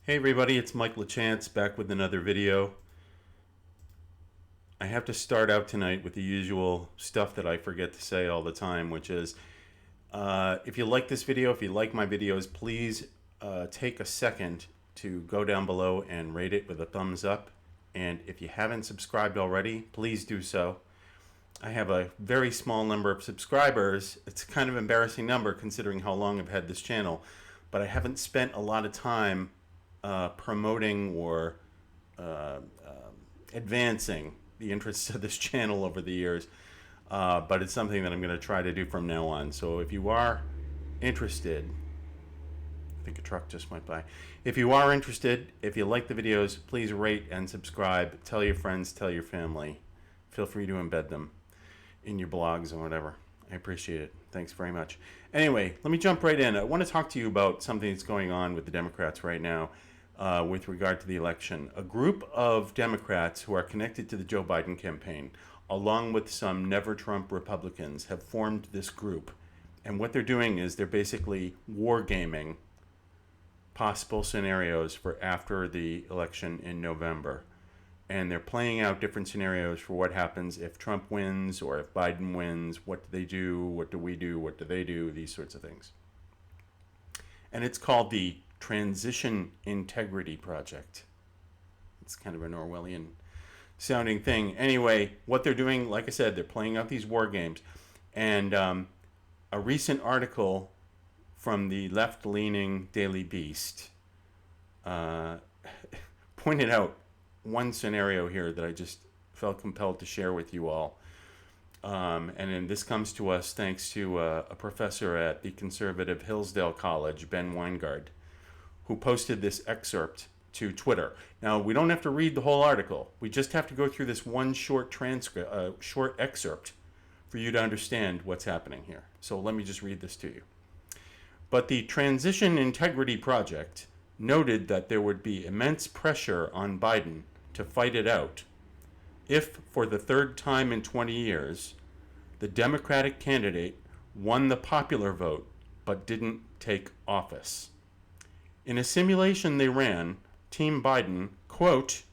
Hey everybody, it's Mike LaChance back with another video. I have to start out tonight with the usual stuff that I forget to say all the time, which is if you like this video, if you like my videos, please take a second to go down below and rate it with a thumbs up. And if you haven't subscribed already, please do so. I have a very small number of subscribers. It's a kind of embarrassing number considering how long I've had this channel, but I haven't spent a lot of time promoting or advancing the interests of this channel over the years, but it's something that I'm going to try to do from now on. So if you are interested, I think a truck just went by. If you are interested, if you like the videos, please rate and subscribe. Tell your friends, tell your family. Feel free to embed them in your blogs or whatever. I appreciate it. Thanks very much. Anyway, let me jump right in. I want to talk to you about something that's going on with the Democrats right now with regard to the election. A group of Democrats who are connected to the Joe Biden campaign, along with some Never Trump Republicans, have formed this group. And what they're doing is they're basically wargaming possible scenarios for after the election in November. And they're playing out different scenarios for what happens if Trump wins or if Biden wins. What do they do? What do we do? What do they do? These sorts of things. And it's called the Transition Integrity Project. It's kind of an Orwellian sounding thing. Anyway, what they're doing, like I said, they're playing out these war games. And a recent article from the left-leaning Daily Beast pointed out one scenario here that I just felt compelled to share with you all. And then this comes to us thanks to a professor at the conservative Hillsdale College, Ben Weingard, who posted this excerpt to Twitter. Now, we don't have to read the whole article. We just have to go through this one short transcript, short excerpt for you to understand what's happening here. So let me just read this to you. But the Transition Integrity Project noted that there would be immense pressure on Biden to fight it out if, for the third time in 20 years, the Democratic candidate won the popular vote but didn't take office. In a simulation they ran, Team Biden, quote,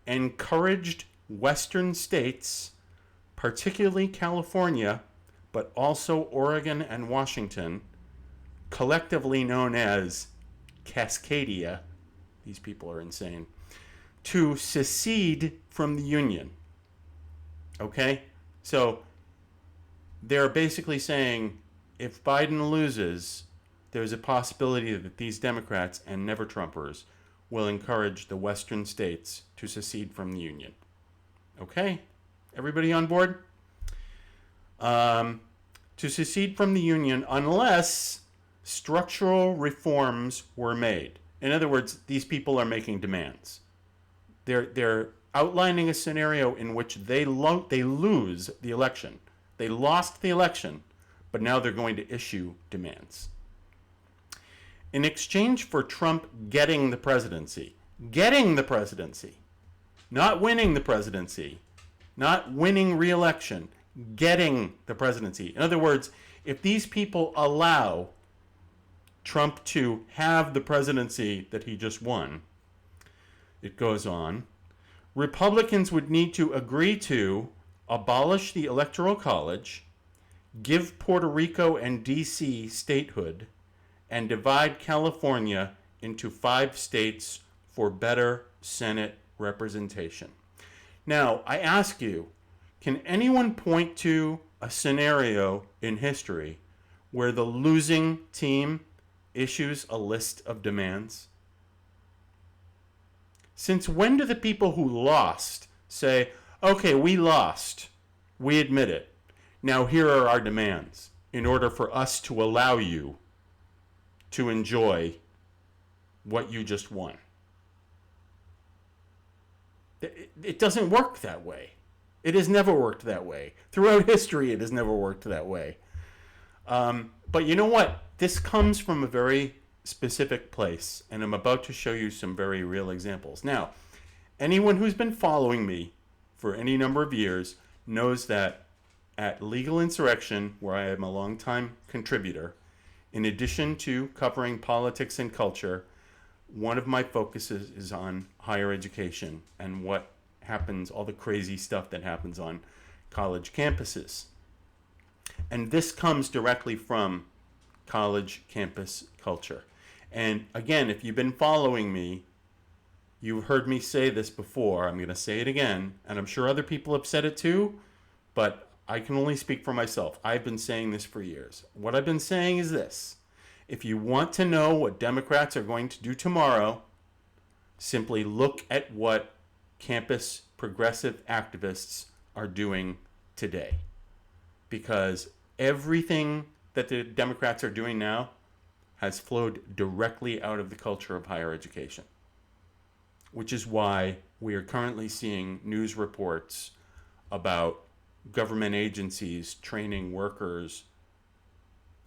encouraged Western states, particularly California, but also Oregon and Washington, collectively known as Cascadia, these people are insane, to secede from the Union. Okay? So they're basically saying if Biden loses, there's a possibility that these Democrats and Never Trumpers will encourage the Western states to secede from the Union. Okay? Everybody on board? To secede from the Union unless structural reforms were made. In other words, these people are making demands. They're outlining a scenario in which they lose the election. They lost the election, but now they're going to issue demands. In exchange for Trump getting the presidency, not winning the presidency, not winning re-election, getting the presidency. In other words, if these people allow Trump to have the presidency that he just won, it goes on, Republicans would need to agree to abolish the Electoral College, give Puerto Rico and D.C. statehood, and divide California into 5 states for better Senate representation. Now, I ask you, can anyone point to a scenario in history where the losing team issues a list of demands? Since when do the people who lost say, okay, we lost, we admit it, now here are our demands in order for us to allow you to enjoy what you just won? It doesn't work that way. It has never worked that way. Throughout history, it has never worked that way. But you know what? This comes from a very specific place, and I'm about to show you some very real examples. Now, anyone who's been following me for any number of years knows that at Legal Insurrection, where I am a longtime contributor, in addition to covering politics and culture, one of my focuses is on higher education and what happens, all the crazy stuff that happens on college campuses. And this comes directly from college campus culture. And again, if you've been following me, you've heard me say this before. I'm going to say it again, and I'm sure other people have said it too, but I can only speak for myself. I've been saying this for years. What I've been saying is this: if you want to know what Democrats are going to do tomorrow, simply look at what campus progressive activists are doing today. Because everything that the Democrats are doing now has flowed directly out of the culture of higher education, which is why we are currently seeing news reports about government agencies training workers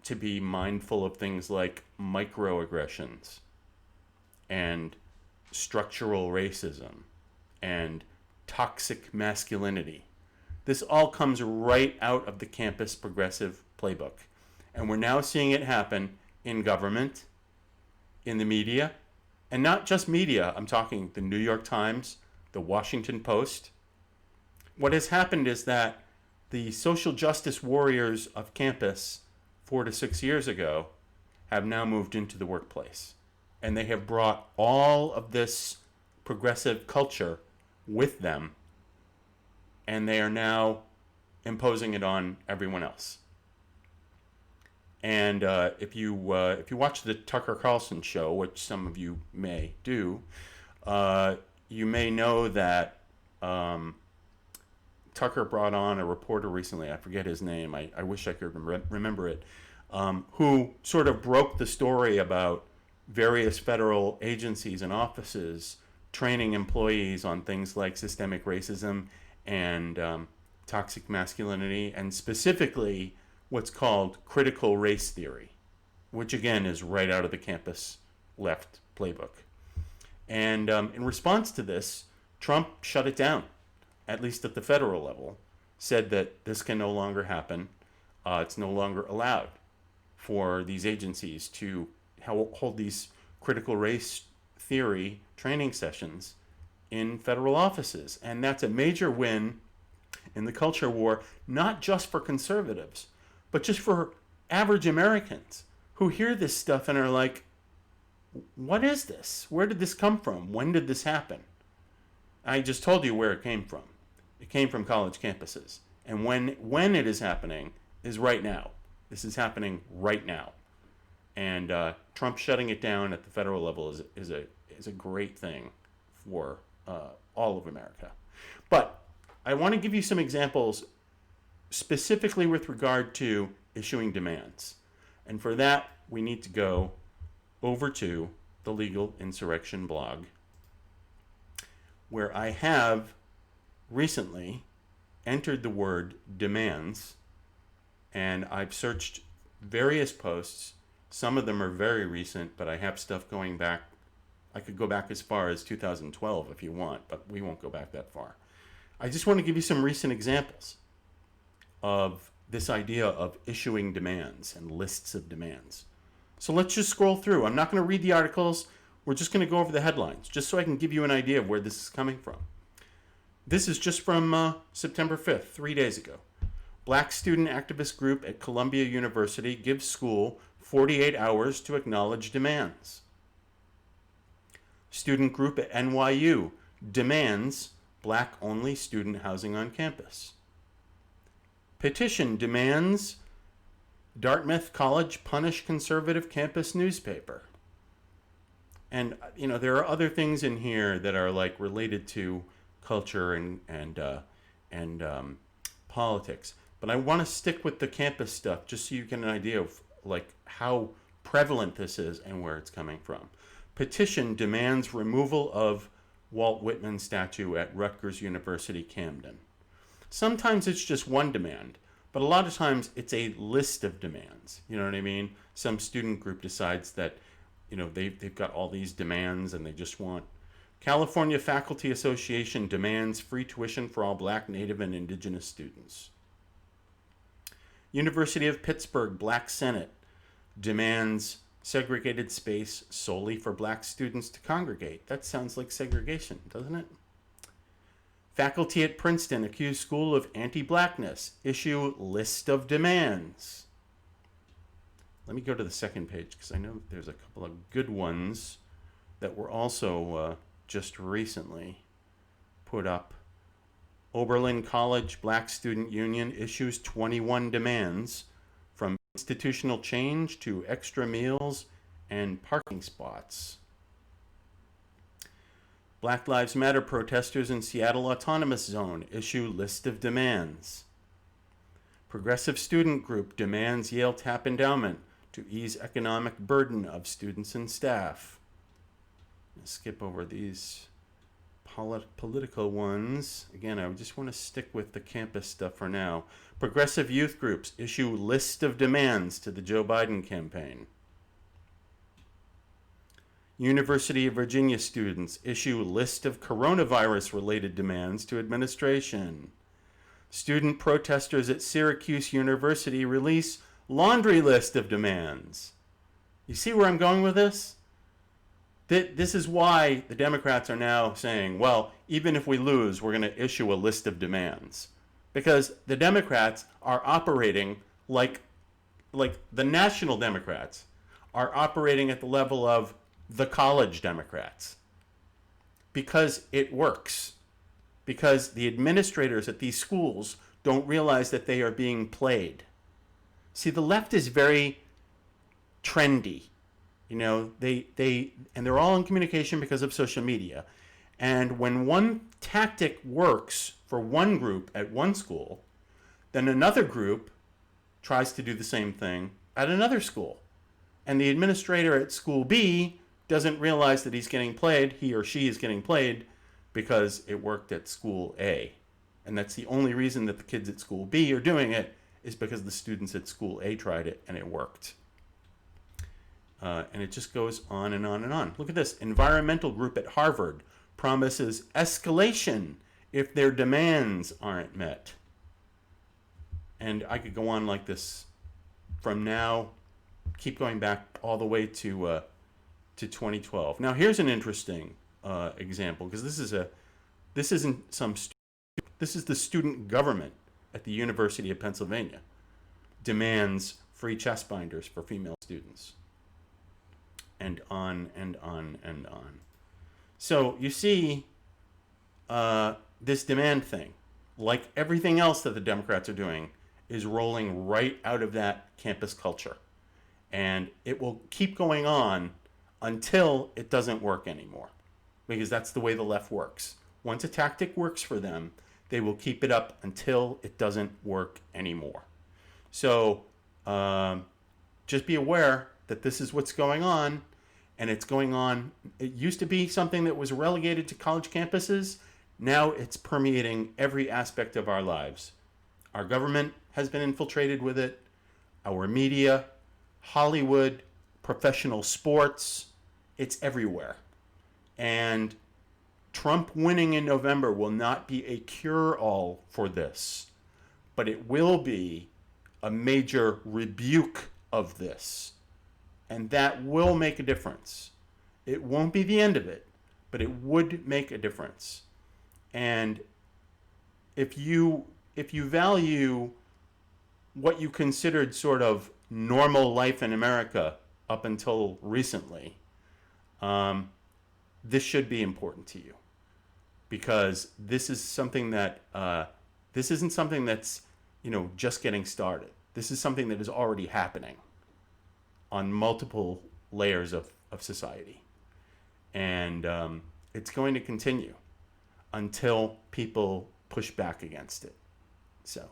to be mindful of things like microaggressions and structural racism and toxic masculinity. This all comes right out of the campus progressive playbook. And we're now seeing it happen in government, in the media, and not just media. I'm talking the New York Times, the Washington Post. What has happened is that the social justice warriors of campus 4 to 6 years ago have now moved into the workplace. And they have brought all of this progressive culture with them. And they are now imposing it on everyone else. And if you watch the Tucker Carlson show, which some of you may do, you may know that Tucker brought on a reporter recently, I forget his name, I wish I could remember it, who sort of broke the story about various federal agencies and offices training employees on things like systemic racism and toxic masculinity, and specifically what's called critical race theory, which again is right out of the campus left playbook. And in response to this, Trump shut it down, at least at the federal level, said that this can no longer happen. It's no longer allowed for these agencies to hold these critical race theory training sessions in federal offices. And that's a major win in the culture war, not just for conservatives, but just for average Americans who hear this stuff and are like, what is this? Where did this come from? When did this happen? I just told you where it came from. It came from college campuses. And when it is happening is right now. This is happening right now. And Trump shutting it down at the federal level is a great thing for all of America. But I want to give you some examples specifically with regard to issuing demands. And for that, we need to go over to the Legal Insurrection blog, where I have recently entered the word demands, and I've searched various posts. Some of them are very recent, but I have stuff going back. I could go back as far as 2012 if you want, but we won't go back that far. I just want to give you some recent examples of this idea of issuing demands and lists of demands. So let's just scroll through. I'm not going to read the articles. We're just going to go over the headlines, just so I can give you an idea of where this is coming from. This is just from September 5th, 3 days ago. Black student activist group at Columbia University gives school 48 hours to acknowledge demands. Student group at NYU demands black-only student housing on campus. Petition demands Dartmouth College punish conservative campus newspaper. And, you know, there are other things in here that are like related to culture and politics. But I want to stick with the campus stuff just so you get an idea of like how prevalent this is and where it's coming from. Petition demands removal of Walt Whitman statue at Rutgers University, Camden. Sometimes it's just one demand, but a lot of times it's a list of demands. You know what I mean? Some student group decides that, you know, they've got all these demands and they just want. California Faculty Association demands free tuition for all black, native, and indigenous students. University of Pittsburgh Black Senate demands segregated space solely for black students to congregate. That sounds like segregation, doesn't it? Faculty at Princeton accuse school of anti-blackness. Issue list of demands. Let me go to the second page because I know there's a couple of good ones that were also just recently put up. Oberlin College Black Student Union issues 21 demands, from institutional change to extra meals and parking spots. Black Lives Matter protesters in Seattle Autonomous Zone issue list of demands. Progressive Student Group demands Yale tap endowment to ease economic burden of students and staff. I'll skip over these political ones. Again, I just want to stick with the campus stuff for now. Progressive youth groups issue list of demands to the Joe Biden campaign. University of Virginia students issue list of coronavirus-related demands to administration. Student protesters at Syracuse University release laundry list of demands. You see where I'm going with this? This is why the Democrats are now saying, well, even if we lose, we're going to issue a list of demands. Because the Democrats are operating like the national Democrats are operating at the level of the college Democrats. Because it works. Because the administrators at these schools don't realize that they are being played. See, the left is very trendy. You know, they're all in communication because of social media. And when one tactic works for one group at one school, then another group tries to do the same thing at another school. And the administrator at school B doesn't realize that he's getting played, he or she is getting played, because it worked at school A. And that's the only reason that the kids at school B are doing it, is because the students at school A tried it and it worked. And it just goes on and on and on. Look at this. Environmental group at Harvard promises escalation if their demands aren't met. And I could go on like this from now, keep going back all the way to 2012. Now here's an interesting example, because this is the student government at the University of Pennsylvania demands free chest binders for female students. And on and on and on. So you see this demand thing, like everything else that the Democrats are doing, is rolling right out of that campus culture. And it will keep going on until it doesn't work anymore. Because that's the way the left works. Once a tactic works for them, they will keep it up until it doesn't work anymore. So just be aware that this is what's going on, and it's going on. It used to be something that was relegated to college campuses. Now it's permeating every aspect of our lives. Our government has been infiltrated with it, our media, Hollywood, professional sports, it's everywhere. And Trump winning in November will not be a cure-all for this, but it will be a major rebuke of this. And that will make a difference. It won't be the end of it, but it would make a difference. And if you value what you considered sort of normal life in America up until recently, this should be important to you, because this is something that this isn't something that's just getting started. This is something that is already happening on multiple layers of society. And it's going to continue until people push back against it. So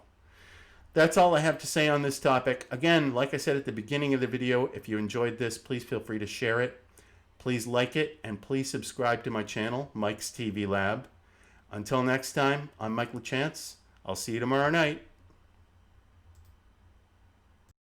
that's all I have to say on this topic. Again, like I said at the beginning of the video, if you enjoyed this, please feel free to share it. Please like it, and please subscribe to my channel, Mike's TV Lab. Until next time, I'm Mike LaChance. I'll see you tomorrow night.